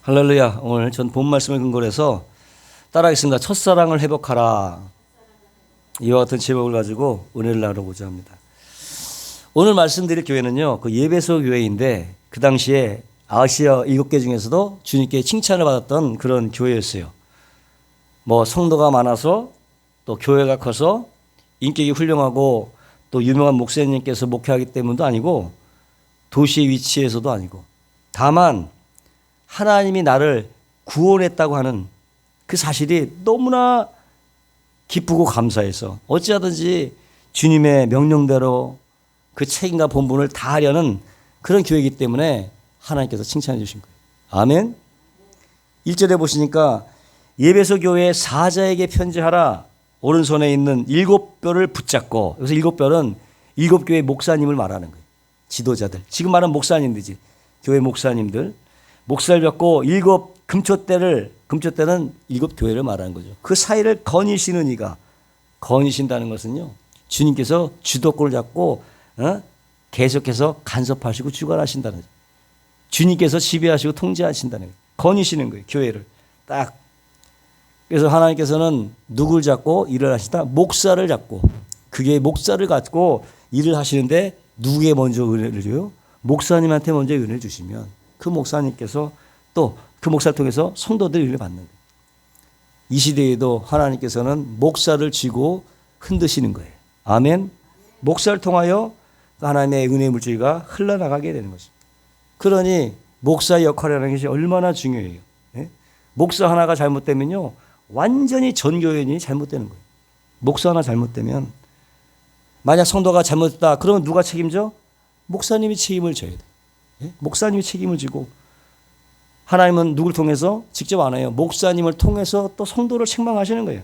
할렐루야. 오늘 전 본 말씀을 근거로 해서 따라하겠습니다. 첫사랑을 회복하라. 이와 같은 제목을 가지고 은혜를 나누고자 합니다. 오늘 말씀드릴 교회는요, 그 예배소 교회인데 그 당시에 아시아 7개 중에서도 주님께 칭찬을 받았던 그런 교회였어요. 뭐 성도가 많아서 또 교회가 커서 인격이 훌륭하고 또 유명한 목사님께서 목회하기 때문도 아니고 도시의 위치에서도 아니고, 다만 하나님이 나를 구원했다고 하는 그 사실이 너무나 기쁘고 감사해서 어찌하든지 주님의 명령대로 그 책임과 본분을 다하려는 그런 교회이기 때문에 하나님께서 칭찬해 주신 거예요. 아멘. 1절에 보시니까 예배소 교회 사자에게 편지하라. 오른손에 있는 7뼈를 붙잡고, 여기서 7뼈는 7교회 목사님을 말하는 거예요. 지도자들, 지금 말하는 목사님들이지, 교회 목사님들, 목사를 잡고 7 금초대를, 금초대는 7교회를 말하는 거죠. 그 사이를 거니시는 이가, 거니신다는 것은요, 주님께서 주도권을 잡고 계속해서 간섭하시고 주관하신다는 거죠. 주님께서 지배하시고 통제하신다는 거예요. 거니시는 거예요, 교회를 딱. 그래서 하나님께서는 누굴 잡고 일을 하시다? 목사를 잡고, 그게 목사를 갖고 일을 하시는데 누구에 먼저 은혜를 줘요? 목사님한테 먼저 은혜를 주시면 그 목사님께서 또 그 목사를 통해서 성도들이 은혜를 받는 거예요. 이 시대에도 하나님께서는 목사를 쥐고 흔드시는 거예요. 아멘. 목사를 통하여 하나님의 은혜의 물질가 흘러나가게 되는 것입니다. 그러니 목사의 역할이라는 것이 얼마나 중요해요. 예? 목사 하나가 잘못되면요, 완전히 전교연이 잘못되는 거예요. 목사 하나 잘못되면, 만약 성도가 잘못했다 그러면 누가 책임져? 목사님이 책임을 져야 돼. 예? 목사님이 책임을 지고, 하나님은 누굴 통해서? 직접 안 해요. 목사님을 통해서 또 성도를 책망하시는 거예요.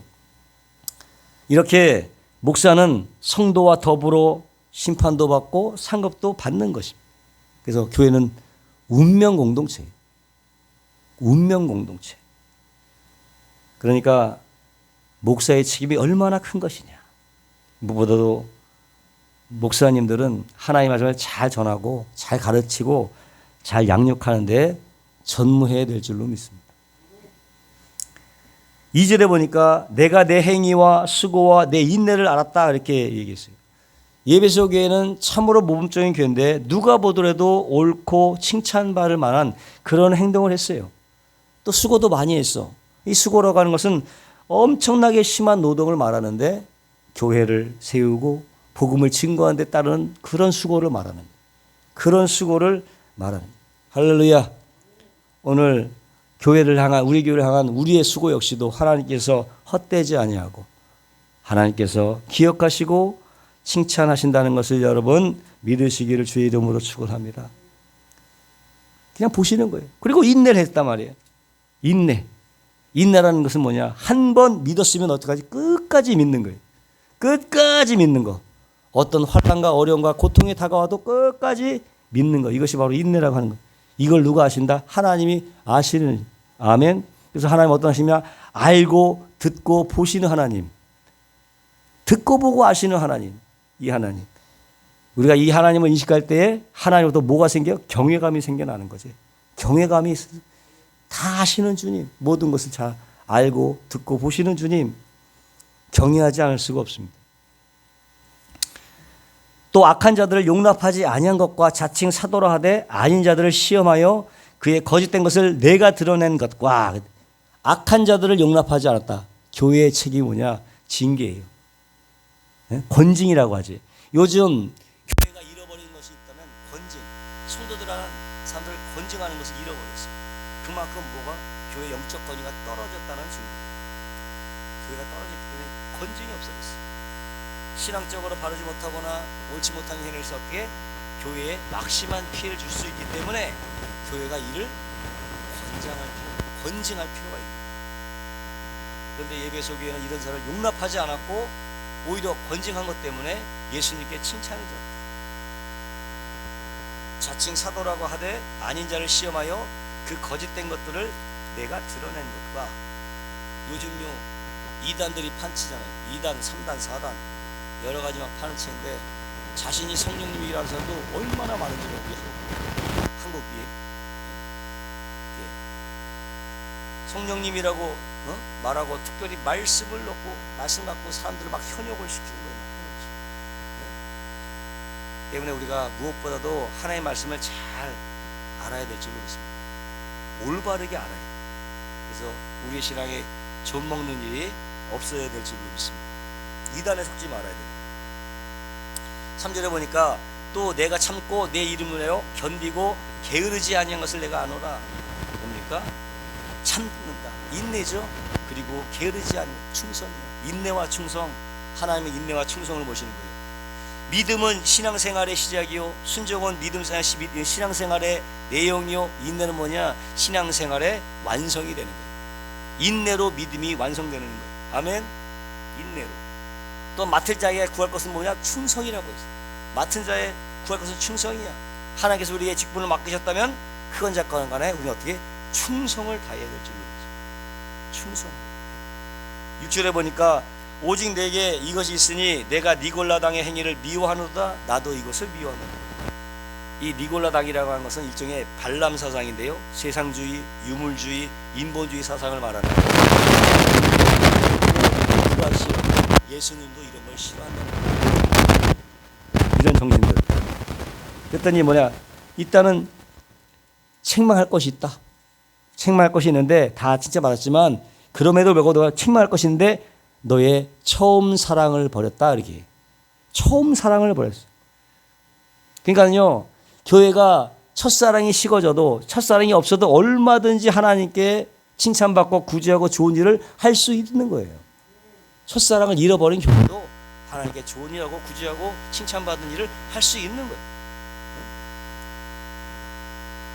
이렇게 목사는 성도와 더불어 심판도 받고 상급도 받는 것입니다. 그래서 교회는 운명 공동체예요. 운명 공동체. 그러니까 목사의 책임이 얼마나 큰 것이냐. 무엇보다도 목사님들은 하나님의 말씀을 잘 전하고 잘 가르치고 잘 양육하는 데 전무해야 될 줄로 믿습니다. 2절에 보니까 내가 내 행위와 수고와 내 인내를 알았다 이렇게 얘기했어요. 예배소 교회는 참으로 모범적인 교회인데 누가 보더라도 옳고 칭찬받을 만한 그런 행동을 했어요. 또 수고도 많이 했어. 이 수고라고 하는 것은 엄청나게 심한 노동을 말하는데 교회를 세우고 복음을 증거하는 데 따르는 그런 수고를 말하는, 그런 수고를 말하는. 할렐루야. 오늘 교회를 향한, 우리 교회를 향한 우리의 수고 역시도 하나님께서 헛되지 아니하고 하나님께서 기억하시고 칭찬하신다는 것을 여러분 믿으시기를 주의 이름으로 축원합니다. 그냥 보시는 거예요. 그리고 인내를 했단 말이에요. 인내. 인내라는 것은 뭐냐? 한 번 믿었으면 어떡하지? 끝까지 믿는 거예요. 끝까지 믿는 거. 어떤 환난과 어려움과 고통이 다가와도 끝까지 믿는 거. 이것이 바로 인내라고 하는 거. 이걸 누가 아신다? 하나님이 아시는. 아멘. 그래서 하나님 어떤 하시냐? 알고 듣고 보시는 하나님. 듣고 보고 아시는 하나님. 이 하나님. 우리가 이 하나님을 인식할 때에 하나님부터 뭐가 생겨? 경외감이 생겨나는 거지. 경외감이 다 아시는 주님. 모든 것을 잘 알고 듣고 보시는 주님. 경외하지 않을 수가 없습니다. 또 악한 자들을 용납하지 아니한 것과 자칭 사도라 하되 아닌 자들을 시험하여 그의 거짓된 것을 내가 드러낸 것과, 악한 자들을 용납하지 않았다. 교회의 책임이 뭐냐? 징계예요. 권징이라고 하지. 요즘 교회가 잃어버린 것이 있다면 권징. 성도들하는 사람들을 권징하는 것을 잃어버렸어요. 그만큼 뭐가? 교회 영적 권위가 떨어졌다는 증거. 교회가 떨어졌기 때문에 권징이 없어졌어요. 신앙적으로 바르지 못하거나 옳지 못한 행위를 썼기에 교회에 막심한 피해를 줄 수 있기 때문에 교회가 이를 권징할 필요가 있습니다. 그런데 예배소 교회는 이런 사람을 용납하지 않았고 오히려 권징한 것 때문에 예수님께 칭찬을 드렸다. 자칭 사도라고 하되 아닌 자를 시험하여 그 거짓된 것들을 내가 드러낸 것과, 요즘요 이단들이 판치잖아요. 2단, 3단, 4단 여러 가지 막 파는 채인데 자신이 성령님이 일하는 사람도 얼마나 많은지 모르겠어요. 한국 성령님이라고 말하고 특별히 말씀을 넣고 말씀 갖고 사람들을 막 현혹을 시키는 거예요. 때문에 우리가 무엇보다도 하나님의 말씀을 잘 알아야 될 줄로 믿습니다. 올바르게 알아야 돼요. 그래서 우리의 신앙에 좀 먹는 일이 없어야 될 줄로 믿습니다. 이단에 속지 말아야 돼요. 3절에 보니까 또 내가 참고 내 이름을 내어 견디고 게으르지 아니한 것을 내가 아노라. 뭡니까? 참는다. 인내죠. 그리고 게으르지 않는 충성이요. 인내와 충성, 하나님의 인내와 충성을 보시는 거예요. 믿음은 신앙생활의 시작이요, 순종은 신앙생활의 내용이요, 인내는 뭐냐? 신앙생활의 완성이 되는 거예요. 인내로 믿음이 완성되는 거예요. 아멘. 인내로. 또 맡을 자에게 구할 것은 뭐냐? 충성이라고 했어요. 맡은 자에 구할 것은 충성이야. 하나님께서 우리에게 직분을 맡기셨다면 그건 작건 간에 우리는 어떻게 충성을 다해야 될 줄로 믿어요. 충성. 6절에 보니까 오직 내게 이것이 있으니 내가 니골라당의 행위를 미워하노다. 나도 이것을 미워하노다. 이 니골라당이라고 하는 것은 일종의 발람 사상인데요, 세상주의, 유물주의, 인본주의 사상을 말하는 예수님도 이런 걸 싫어한다. 이런 정신들. 그랬더니 뭐냐? 일단은 책망할 것이 있다. 책망할 것이 있는데 다 진짜 맞았지만 그럼에도 불구하고 너가 책망할 것이 있는데 너의 처음 사랑을 버렸다. 이렇게 처음 사랑을 버렸어. 그러니까요, 교회가 첫사랑이 식어져도 첫사랑이 없어도 얼마든지 하나님께 칭찬받고 구제하고 좋은 일을 할 수 있는 거예요. 첫사랑을 잃어버린 교회도 하나님께 좋은 일하고 구제하고 칭찬받은 일을 할 수 있는 거예요.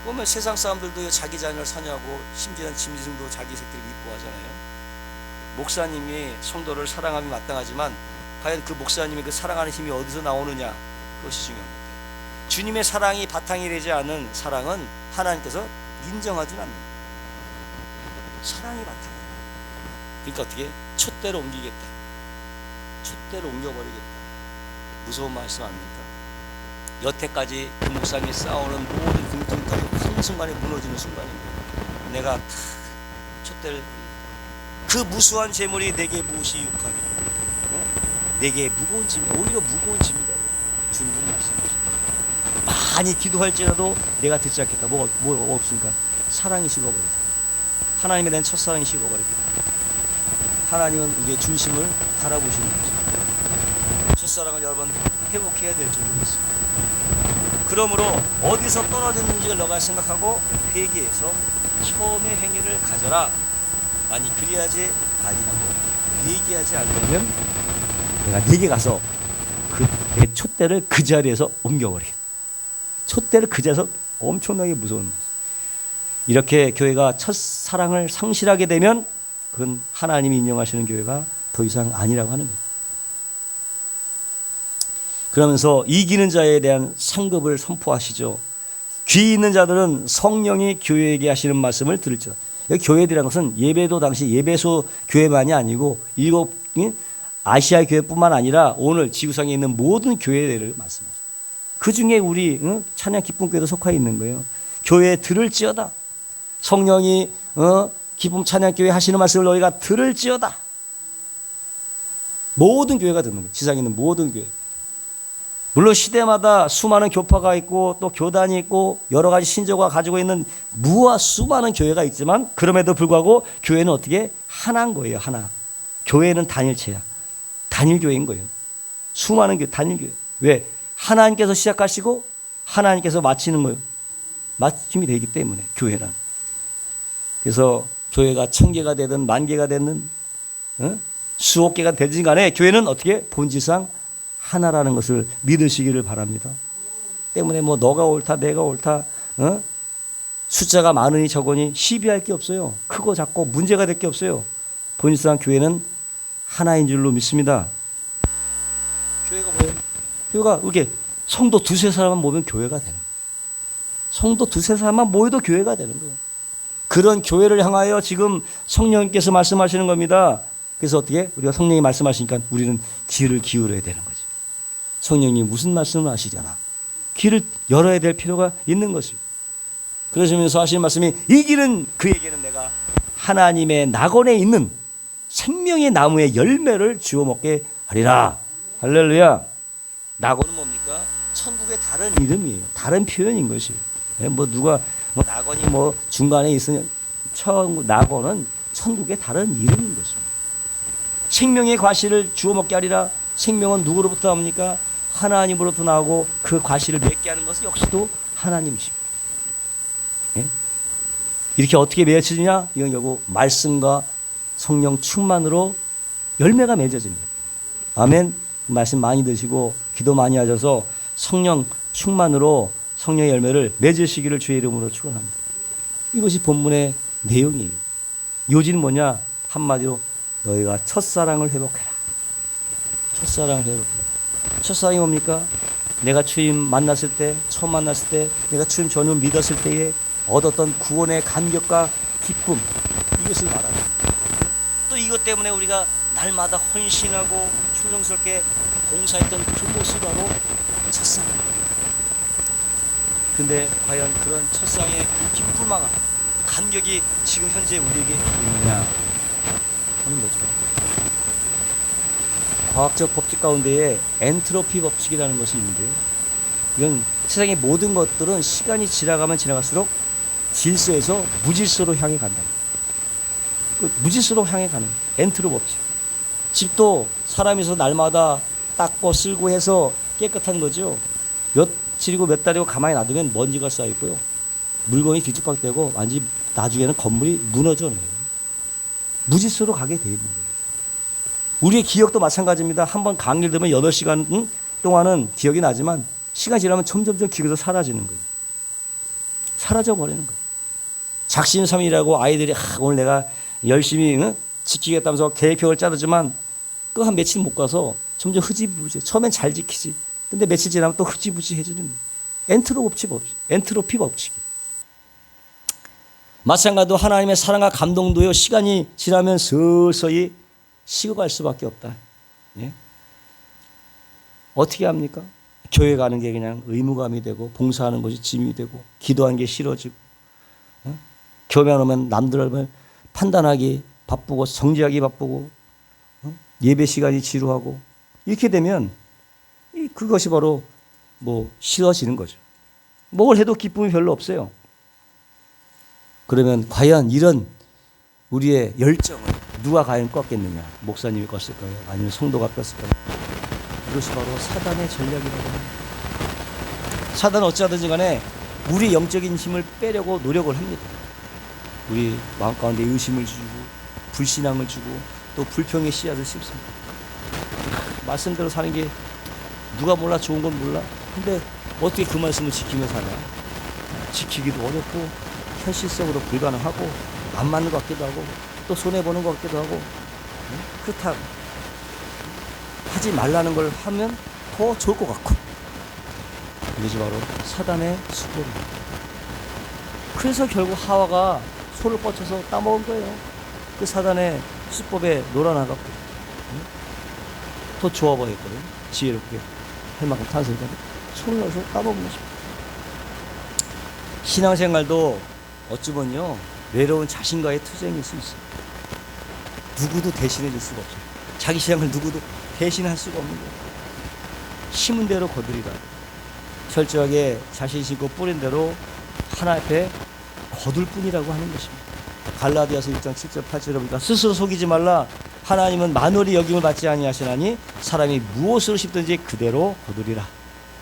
보면 세상 사람들도 자기 자녀를 사냐고, 심지어는 짐승도 자기 새끼를 이뻐하잖아요. 목사님이 성도를 사랑함이 마땅하지만 과연 그 목사님의 그 사랑하는 힘이 어디서 나오느냐, 그것이 중요합니다. 주님의 사랑이 바탕이 되지 않은 사랑은 하나님께서 인정하진 않는다. 사랑이 바탕이에요. 그러니까 어떻게? 촛대로 옮기겠다. 촛대로 옮겨버리겠다. 무서운 말씀 아닙니까? 여태까지 그 목사님이 쌓아오는 모든 긍정까지 한순간에 무너지는 순간입니다. 내가 다 촛대를, 그 무수한 재물이 내게 무엇이 유익하니? 내게 무거운 짐이, 오히려 무거운 짐이라고 주님은 말씀하십니다. 많이 기도할지라도 내가 듣지 않겠다. 뭐가 없으니까 사랑이 식어버리다. 하나님에 대한 첫사랑이 식어버리겠다. 하나님은 우리의 중심을 달아보시는 것입니다. 첫사랑을 여러 번 회복해야 될 줄로 믿습니다. 그러므로 어디서 떨어졌는지를 너가 생각하고 회개해서 처음의 행위를 가져라. 많이 그리하지 아니하고 회개하지 않으면 내가 네게 가서 내 촛대를 그 자리에서 옮겨버리겠다. 촛대를 그 자리에서 엄청나게 무서운 거죠. 이렇게 교회가 첫사랑을 상실하게 되면 그건 하나님이 인정하시는 교회가 더 이상 아니라고 하는 거예요. 그러면서 이기는 자에 대한 상급을 선포하시죠. 귀 있는 자들은 성령이 교회에게 하시는 말씀을 들을지어다. 여기 교회들이라는 것은 예배도 당시 예배소 교회만이 아니고 일곱 아시아 교회뿐만 아니라 오늘 지구상에 있는 모든 교회들을 말씀하죠. 그 중에 우리 찬양 기쁨 교회도 속해 있는 거예요. 교회에 들을지어다. 성령이 기쁨 찬양 교회 하시는 말씀을 너희가 들을지어다. 모든 교회가 듣는 거예요. 지상에 있는 모든 교회. 물론 시대마다 수많은 교파가 있고 또 교단이 있고 여러 가지 신조가 가지고 있는 수많은 교회가 있지만 그럼에도 불구하고 교회는 어떻게? 하나인 거예요. 하나. 교회는 단일체야. 단일교회인 거예요. 수많은 교회, 단일교회. 왜? 하나님께서 시작하시고 하나님께서 마치는 거예요. 마침이 되기 때문에 교회는. 그래서 교회가 1000개가 되든 10,000개가 되든 수억 개가 되든 간에 교회는 어떻게? 본질상 하나라는 것을 믿으시기를 바랍니다. 때문에 뭐 너가 옳다 내가 옳다 숫자가 많으니 적으니 시비할 게 없어요. 크고 작고 문제가 될 게 없어요. 본질상 교회는 하나인 줄로 믿습니다. 교회가 뭐예요? 교회가 이렇게 성도 두세 사람만 모이면 교회가 되는 거예요. 성도 두세 사람만 모여도 교회가 되는 거예요. 그런 교회를 향하여 지금 성령님께서 말씀하시는 겁니다. 그래서 어떻게? 우리가 성령이 말씀하시니까 우리는 귀를 기울여야 되는 거지. 성령님이 무슨 말씀을 하시려나? 귀를 열어야 될 필요가 있는 것이죠. 그러시면서 하시는 말씀이 이기는 그에게는 내가 하나님의 낙원에 있는 생명의 나무의 열매를 주워 먹게 하리라. 할렐루야. 낙원은 뭡니까? 천국의 다른 이름이에요. 다른 표현인 것이에요. 뭐 누가 뭐 낙원이 뭐 중간에 있으면 낙원은 천국의 다른 이름인 것입니다. 생명의 과실을 주워 먹게 하리라. 생명은 누구로부터 나옵니까? 하나님으로부터 나오고 그 과실을 맺게 하는 것은 역시도 하나님이십니다. 예? 이렇게 어떻게 맺어지냐? 이건 결국 말씀과 성령 충만으로 열매가 맺어집니다. 아멘. 말씀 많이 드시고 기도 많이 하셔서 성령 충만으로 성령의 열매를 맺으시기를 주의 이름으로 축원합니다. 이것이 본문의 내용이에요. 요지는 뭐냐? 한마디로 너희가 첫사랑을 회복해라. 첫사랑을 회복해라. 첫사랑이 뭡니까? 내가 주님 만났을 때, 처음 만났을 때, 내가 주님 전혀 믿었을 때에 얻었던 구원의 감격과 기쁨, 이것을 말합니다. 또 이것 때문에 우리가 날마다 헌신하고 충성스럽게 봉사했던 그 모습이 바로 첫사랑. 근데 과연 그런 첫사랑의 그 기쁨과 감격이 지금 현재 우리에게 있느냐 하는 거죠. 과학적 법칙 가운데에 엔트로피 법칙이라는 것이 있는데요. 이건 세상의 모든 것들은 시간이 지나가면 지나갈수록 질서에서 무질서로 향해 간다. 그 무질서로 향해 가는 엔트로피 법칙. 집도 사람이서 날마다 닦고 쓸고 해서 깨끗한 거죠. 며칠이고 몇 달이고 가만히 놔두면 먼지가 쌓이고요. 물건이 뒤죽박되고 완전히 나중에는 건물이 무너져 내요. 무질서로 가게 돼 있는 거예요. 우리의 기억도 마찬가지입니다. 한번 강의를 들으면 8시간 동안은 기억이 나지만 시간이 지나면 점점점 기억에서 사라지는 거예요. 사라져 버리는 거예요. 작심삼일이라고 아이들이 오늘 내가 열심히 지키겠다면서 계획표를 짜르지만 그 한 며칠 못 가서 점점 흐지부지. 처음엔 잘 지키지. 근데 며칠 지나면 또 흐지부지해지는 거예요. 엔트로피 법칙. 마찬가지로 하나님의 사랑과 감동도요. 시간이 지나면 서서히 식어갈 수밖에 없다. 예? 어떻게 합니까? 교회 가는 게 그냥 의무감이 되고 봉사하는 것이 짐이 되고 기도하는 게 싫어지고 교회만 오면 남들을 판단하기 바쁘고 정지하기 바쁘고 예배 시간이 지루하고 이렇게 되면 그것이 바로 뭐 싫어지는 거죠. 뭘 해도 기쁨이 별로 없어요. 그러면 과연 이런 우리의 열정을 누가 과연 껐겠느냐? 목사님이 껐을까요? 아니면 성도가 껐을까요? 이것이 바로 사단의 전략이라고 합니다. 사단은 어찌하든지 간에 우리 영적인 힘을 빼려고 노력을 합니다. 우리 마음 가운데 의심을 주고 불신앙을 주고 또 불평의 씨앗을 심습니다. 말씀대로 사는 게 누가 몰라 좋은 건 몰라. 근데 어떻게 그 말씀을 지키며 사냐? 지키기도 어렵고 현실적으로 불가능하고 안 맞는 것 같기도 하고 또 손해보는 것 같기도 하고 그렇다 하지 말라는 걸 하면 더 좋을 것 같고 이것이 바로 사단의 수법입니다. 그래서 결국 하와가 소를 뻗쳐서 따먹은 거예요. 그 사단의 수법에 놀아나갖고 더 좋아버렸거든요. 지혜롭게 할 만큼 탄생되고 손을 넣어서 따먹은 것입니다. 신앙생활도 어찌 보면요 외로운 자신과의 투쟁일 수 있어요. 누구도 대신해 줄 수가 없어요. 자기 신앙을 누구도 대신할 수가 없는 거예요. 심은 대로 거두리라. 철저하게 자신 심고 뿌린 대로 하나 앞에 거둘 뿐이라고 하는 것입니다. 갈라디아서 1장 7절 8절에 보니까 스스로 속이지 말라. 하나님은 만월이 여김을 받지 아니하시나니 사람이 무엇으로 심든지 그대로 거두리라.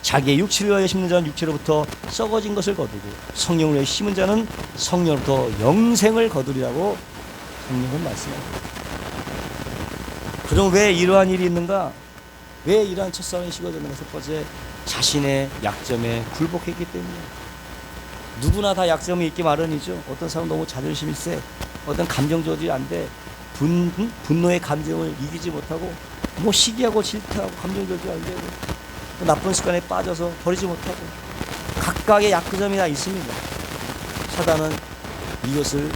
자기의 육체를 위하여 심는 자는 육체로부터 썩어진 것을 거두고 성령을 위하여 심은 자는 성령으로부터 영생을 거두리라고 성령은 말씀합니다. 그럼 왜 이러한 일이 있는가? 왜 이러한 첫사랑이 식어졌는가? 첫 번째, 자신의 약점에 굴복했기 때문이에요. 누구나 다 약점이 있기 마련이죠. 어떤 사람은 너무 자존심이 세, 어떤 감정 조절이 안 돼, 분노의 감정을 이기지 못하고 뭐 시기하고 질투하고 감정 조절이 안 되고 또 나쁜 습관에 빠져서 버리지 못하고 각각의 약점이 다 있습니다. 사단은 이것을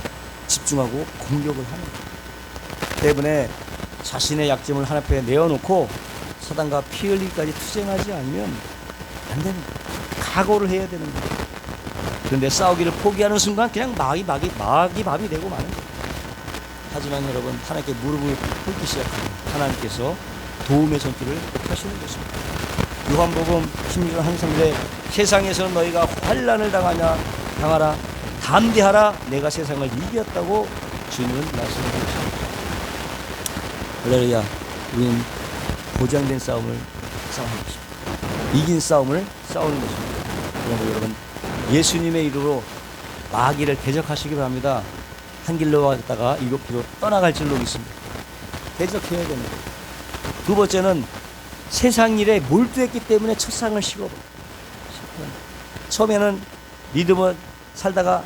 집중하고 공격을 하는 거예요. 때문에 자신의 약점을 하나 앞에 내어놓고 사단과 피 흘리기까지 투쟁하지 않으면 안 됩니다. 각오를 해야 되는 거예요. 그런데 싸우기를 포기하는 순간 그냥 마귀 밥이 되고 마는 거예요. 하지만 여러분, 하나님께 무릎을 꿇기 시작하면 하나님께서 도움의 손길을 펴시는 것입니다. 요한복음 16장 한 절에 세상에서는 너희가 환난을 당하라 담대하라 내가 세상을 이겼다고 주님은 말씀해 주십니다. 할렐루야. 우리는 보장된 싸움을 싸우는 것입니다. 이긴 싸움을 싸우는 것입니다. 그러므로 여러분, 예수님의 이름으로 마귀를 대적하시기 바랍니다. 한 길로 갔다가 7길로 떠나갈 줄로 믿습니다. 대적해야 됩니다. 두 번째는 세상 일에 몰두했기 때문에 첫사랑을 식어버려요. 처음에는 믿음을 살다가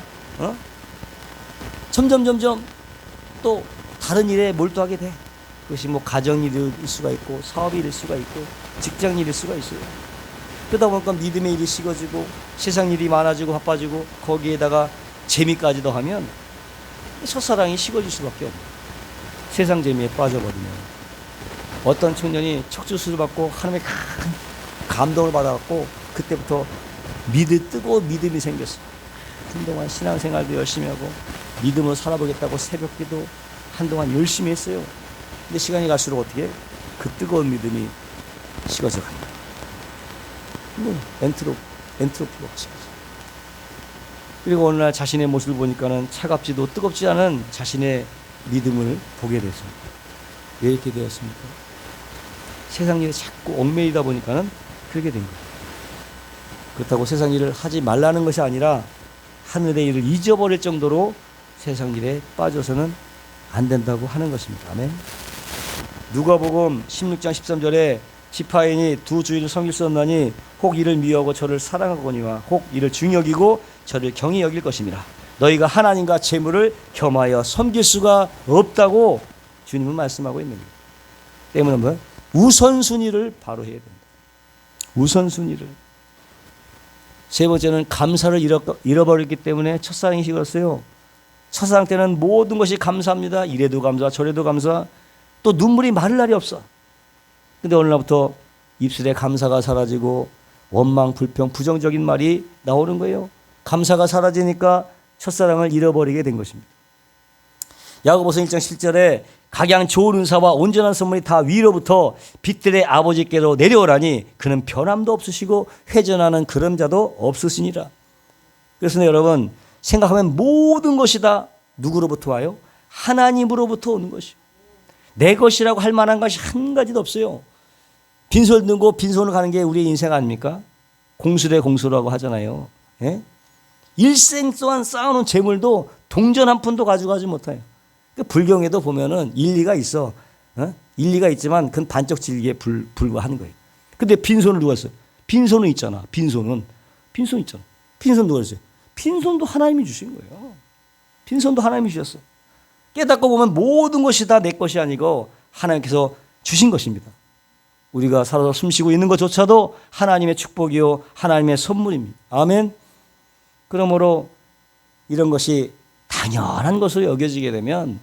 점점 또 다른 일에 몰두하게 돼. 그것이 뭐 가정일일 수가 있고 사업일일 수가 있고 직장일일 수가 있어요. 그러다 보니까 믿음의 일이 식어지고 세상 일이 많아지고 바빠지고 거기에다가 재미까지도 하면 첫사랑이 식어질 수밖에 없어요. 세상 재미에 빠져버리면. 어떤 청년이 척추수술 받고 하나님의 큰 감동을 받아갖고 그때부터 뜨거운 믿음이 생겼어요. 한동안 신앙생활도 열심히 하고 믿음으로 살아보겠다고 새벽기도 한동안 열심히 했어요. 근데 시간이 갈수록 어떻게 그 뜨거운 믿음이 식어져 갑니다. 엔트로피가 없이. 그리고 어느 날 자신의 모습을 보니까는 차갑지도 뜨겁지 않은 자신의 믿음을 보게 됐습니다. 왜 이렇게 되었습니까? 세상 일에 자꾸 얽매이다 보니까는 그렇게 된 거예요. 그렇다고 세상 일을 하지 말라는 것이 아니라 하늘의 일을 잊어버릴 정도로 세상 일에 빠져서는 안 된다고 하는 것입니다. 아멘. 누가복음 16장 13절에 지파인이 두 주인을 섬길 수 없나니 혹 이를 미워하고 저를 사랑하거니와 혹 이를 중히 여기고 저를 경히 여길 것입니다. 너희가 하나님과 재물을 겸하여 섬길 수가 없다고 주님은 말씀하고 있는 거예요. 때문에 뭐 우선순위를 바로 해야 된다. 우선순위를. 세 번째는 감사를 잃어버렸기 때문에 첫사랑이 식었어요. 첫사랑 때는 모든 것이 감사합니다. 이래도 감사, 저래도 감사. 또 눈물이 마를 날이 없어. 근데 어느 날부터 입술에 감사가 사라지고 원망, 불평, 부정적인 말이 나오는 거예요. 감사가 사라지니까 첫사랑을 잃어버리게 된 것입니다. 야고보서 1장 7절에 각양 좋은 은사와 온전한 선물이 다 위로부터 빛들의 아버지께로 내려오라니 그는 변함도 없으시고 회전하는 그림자도 없으시니라. 그래서 여러분 생각하면 모든 것이 다 누구로부터 와요? 하나님으로부터 오는 것이요. 내 것이라고 할 만한 것이 한 가지도 없어요. 빈손 들고 빈손을 가는 게 우리의 인생 아닙니까? 공수대 공수라고 하잖아요. 예? 일생 동안 쌓아놓은 재물도 동전 한 푼도 가져가지 못해요. 불경에도 보면은 일리가 있어. 일리가 있지만 그건 반쪽 진리에 불과한 거예요. 근데 빈손을 누가 했어요? 빈손은 있잖아. 빈손 있잖아. 빈손 누가 했어요? 빈손도 하나님이 주신 거예요. 빈손도 하나님이 주셨어. 깨닫고 보면 모든 것이 다 내 것이 아니고 하나님께서 주신 것입니다. 우리가 살아서 숨쉬고 있는 것조차도 하나님의 축복이요 하나님의 선물입니다. 아멘. 그러므로 이런 것이 당연한 것으로 여겨지게 되면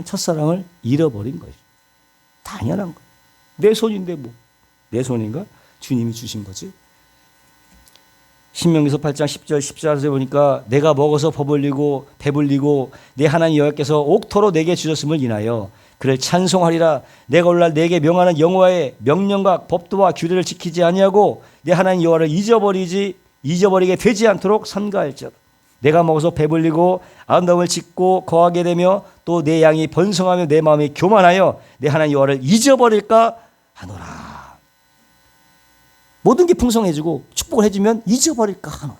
첫사랑을 잃어버린 거예요. 당연한 거. 내 손인데 뭐. 내 손인가? 주님이 주신 거지. 신명기서 8장 10절 14절에 보니까 내가 먹어서 배불리고 내 하나님 여호와께서 옥토로 내게 주셨음을 인하여 그를 찬송하리라. 내가 오늘날 내게 명하는 여호와의 명령과 법도와 규례를 지키지 아니하고 내 하나님 여호와를 잊어버리게 되지 않도록 삼가할지어다. 내가 먹어서 배불리고 아름다움을 짓고 거하게 되며 또 내 양이 번성하며 내 마음이 교만하여 내 하나님 여호와를 잊어버릴까 하노라. 모든 게 풍성해지고 축복을 해주면 잊어버릴까 하노라.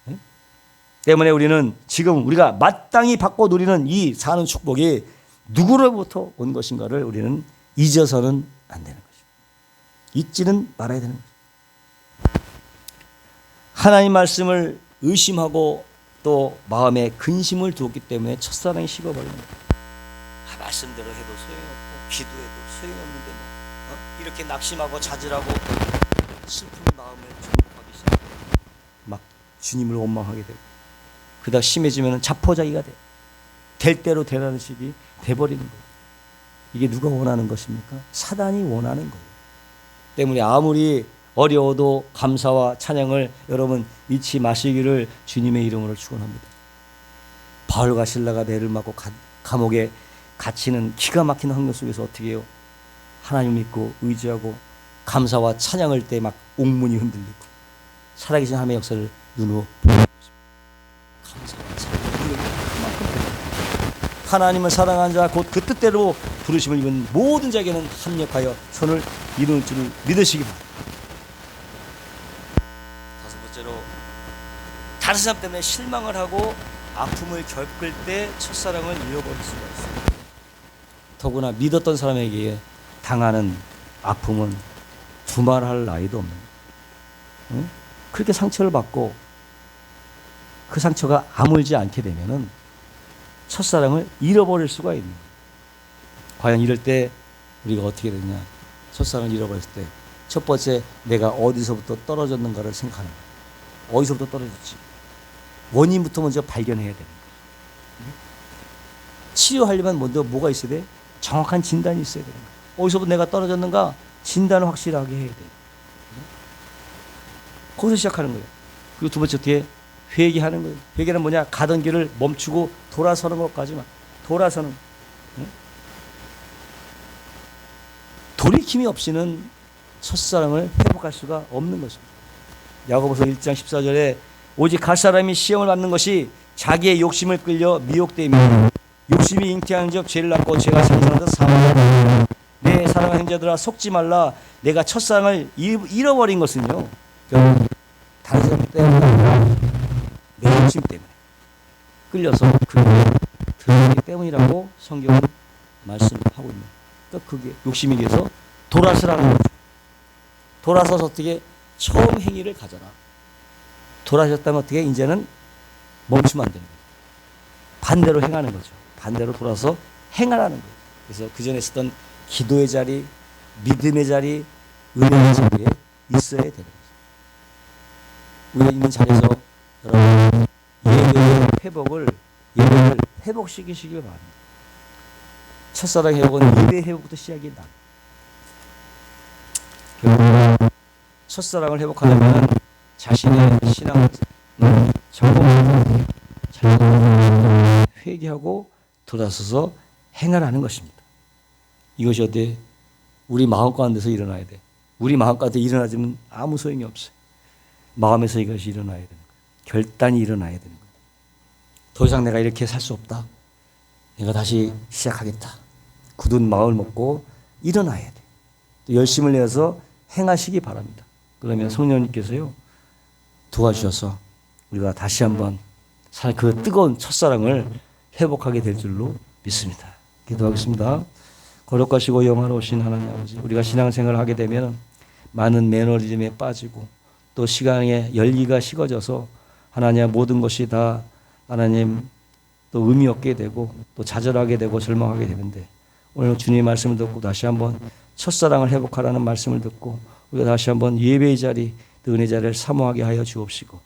네? 때문에 우리는 지금 우리가 마땅히 받고 누리는 이 사는 축복이 누구로부터 온 것인가를 우리는 잊어서는 안 되는 것입니다. 잊지는 말아야 되는 것입니다. 하나님 말씀을 의심하고 또 마음에 근심을 두었기 때문에 첫사랑이 식어버리는 거예요. 말씀대로 해도 소용없고 기도해도 소용없는데 이렇게 낙심하고 자질하고 슬픈 마음을 정복하기 시작해요. 막 주님을 원망하게 되고 그러다 심해지면 자포자기가 돼요. 될 대로 되라는 식이 돼버리는 거예요. 이게 누가 원하는 것입니까? 사단이 원하는 거예요. 때문에 아무리 어려워도 감사와 찬양을 여러분 잊지 마시기를 주님의 이름으로 축원합니다. 바울과 신라가 매를 맞고 감옥에 갇힌 이유가 뭐예요? 첫사랑을 잃어버렸기 때문에. 첫사랑을 잃어버렸기 때문에. 때문에 우리는 지금 우리가 마땅히 받고 누리는 이 사는 축복이 누구로부터 온 것인가를 우리는 잊어서는 안 되는 것입니다. 갇히는 기가 막힌 환경 속에서 어떻게 해요? 하나님 믿고 의지하고 감사와 찬양할 때 막 옥문이 흔들리고 살아계신 하나님의 역사를 눈으로 보고 감사와 찬양을 하나님을 사랑하는 자 곧 그 뜻대로 부르심을 입은 모든 자에게는 합력하여 선을 이루는 줄을 믿으시기 바랍니다. 다섯 번째로 다른 사람 때문에 실망을 하고 아픔을 겪을 때 첫사랑을 잃어버릴 수가 있습니다. 더구나 믿었던 사람에게 당하는 아픔은 두말할 나위도 없는 거예요. 응? 그렇게 상처를 받고 그 상처가 아물지 않게 되면은 첫사랑을 잃어버릴 수가 있는 거예요. 과연 이럴 때 우리가 어떻게 되냐? 첫사랑을 잃어버렸을 때 첫 번째, 내가 어디서부터 떨어졌는가를 생각하는 거예요. 어디서부터 떨어졌지? 원인부터 먼저 발견해야 되는 거예요. 치료하려면 먼저 뭐가 있어야 돼? 정확한 진단이 있어야 되는 거예요. 어디서부터 내가 떨어졌는가? 진단을 확실하게 해야 돼요. 거기서 시작하는 거예요. 그리고 두 번째, 어떻게? 회개하는 거예요. 회개는 뭐냐? 가던 길을 멈추고 돌아서는 것까지만. 돌아서는. 돌이킴이 없이는 첫사랑을 회복할 수가 없는 것입니다. 야고보서 1장 14절에 오직 갈 사람이 시험을 받는 것이 자기의 욕심을 끌려 미혹되며 욕심이 잉태하는 적 죄를 낳고 죄가 생산하듯 사망하라. 내 사랑하는 형제들아 속지 말라. 내가 첫사랑을 잃어버린 것은요, 다른 사람 때문이 아니라 내 욕심 때문에 끌려서 그게 들어가기 때문이라고 성경은 말씀하고 있는. 그러니까 그게 욕심이 계서 돌아서라는 거죠. 돌아서서 어떻게 처음 행위를 가져라. 돌아섰다면 어떻게 이제는 멈추면 안 되는 거예요. 반대로 행하는 거죠. 반대로 돌아서 행하라는 거예요. 그래서 그 전에 있었던 기도의 자리, 믿음의 자리, 은혜의 자리에 있어야 되는 거죠. 우리가 있는 자리에서 여러분 예배의 예배를 회복시키시기 바랍니다. 첫사랑 회복은 예배 회복부터 시작이 나. 첫사랑을 회복하려면 자신의 신앙을 점검하고 회개하고 돌아서서 행하라는 것입니다. 이것이 어때? 우리 마음 가운데서 일어나야 돼. 우리 마음 가운데 일어나지면 아무 소용이 없어요. 마음에서 이것이 일어나야 되는 거예요. 결단이 일어나야 되는 거예요. 더 이상 내가 이렇게 살 수 없다. 내가 다시 시작하겠다. 굳은 마음을 먹고 일어나야 돼. 또 열심을 내서 행하시기 바랍니다. 그러면 성령님께서요 도와주셔서 우리가 다시 한번 그 뜨거운 첫사랑을 회복하게 될 줄로 믿습니다. 기도하겠습니다. 거룩하시고 영화로우신 하나님 아버지, 우리가 신앙생활을 하게 되면 많은 매너리즘에 빠지고 또 시간의 열기가 식어져서 하나님 모든 것이 다 하나님 또 의미 없게 되고 또 좌절하게 되고 절망하게 되는데, 오늘 주님의 말씀을 듣고 다시 한번 첫사랑을 회복하라는 말씀을 듣고 우리가 다시 한번 예배의 자리, 또 은혜 자리를 사모하게 하여 주옵시고,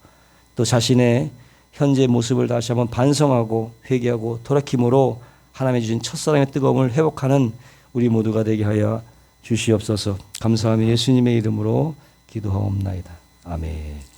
또 자신의 현재 모습을 다시 한번 반성하고 회개하고 돌이킴으로 하나님의 주신 첫사랑의 뜨거움을 회복하는 우리 모두가 되게 하여 주시옵소서. 감사하며 예수님의 이름으로 기도하옵나이다. 아멘.